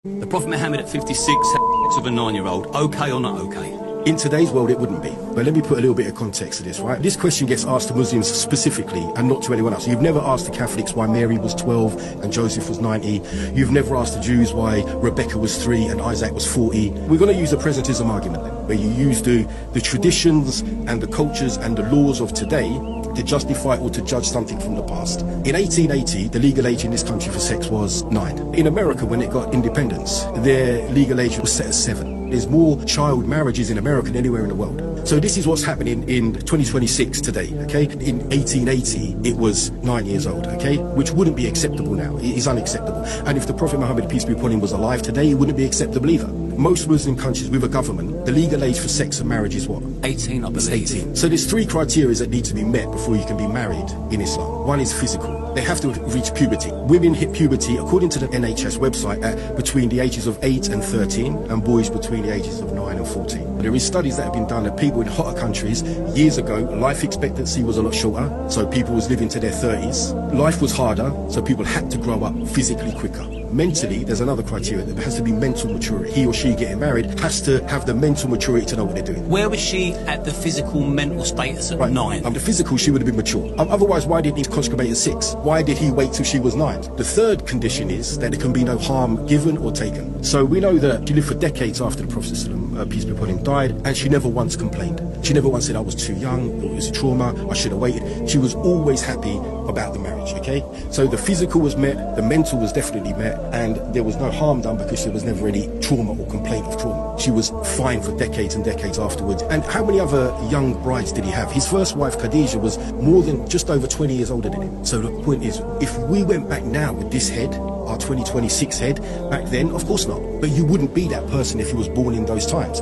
The Prophet Muhammad at 56 had sex with a 9-year-old. Okay or not okay? In today's world, it wouldn't be. But let me put a little bit of context to this, right? This question gets asked to Muslims specifically and not to anyone else. You've never asked the Catholics why Mary was 12 and Joseph was 90. You've never asked the Jews why Rebecca was 3 and Isaac was 40. We're going to use a presentism argument then, where you use the traditions and the cultures and the laws of today to justify or to judge something from the past. In 1880, the legal age in this country for sex was 9. In America, when it got independence, their legal age was set as 7. There's more child marriages in America than anywhere in the world. So this is what's happening in 2026 today, okay? In 1880, it was 9 years old, okay? Which wouldn't be acceptable now. It is unacceptable. And if the Prophet Muhammad, peace be upon him, was alive today, it wouldn't be acceptable either. Most Muslim countries with a government, the legal age for sex and marriage is what? 18, I believe. It's 18. So there's 3 criteria that need to be met before you can be married in Islam. One is physical. They have to reach puberty. Women hit puberty, according to the NHS website, at between the ages of 8 and 13, and boys between the ages of 9 and 14. There is studies that have been done that people in hotter countries, years ago, life expectancy was a lot shorter, so people was living to their 30s. Life was harder, so people had to grow up physically quicker. Mentally, there's another criteria. There has to be mental maturity. He or she getting married has to have the mental maturity to know what they're doing. Where was she at the physical mental status at 9? The physical, she would have been mature. Otherwise, why didn't he conjugate at 6? Why did he wait till she was 9? The third condition is that there can be no harm given or taken. So we know that she lived for decades after the Prophet peace be upon him, died, and she never once complained. She never once said, I was too young, it was a trauma, I should have waited. She was always happy about the marriage, okay? So the physical was met, the mental was definitely met, and there was no harm done because there was never any trauma or complaint of trauma. She was fine for decades and decades afterwards. And how many other young brides did he have? His first wife, Khadija, was more than just over 20 years older than him. So the point is, if we went back now with this head, our 2026 head, back then, of course not. But you wouldn't be that person if you was born in those times.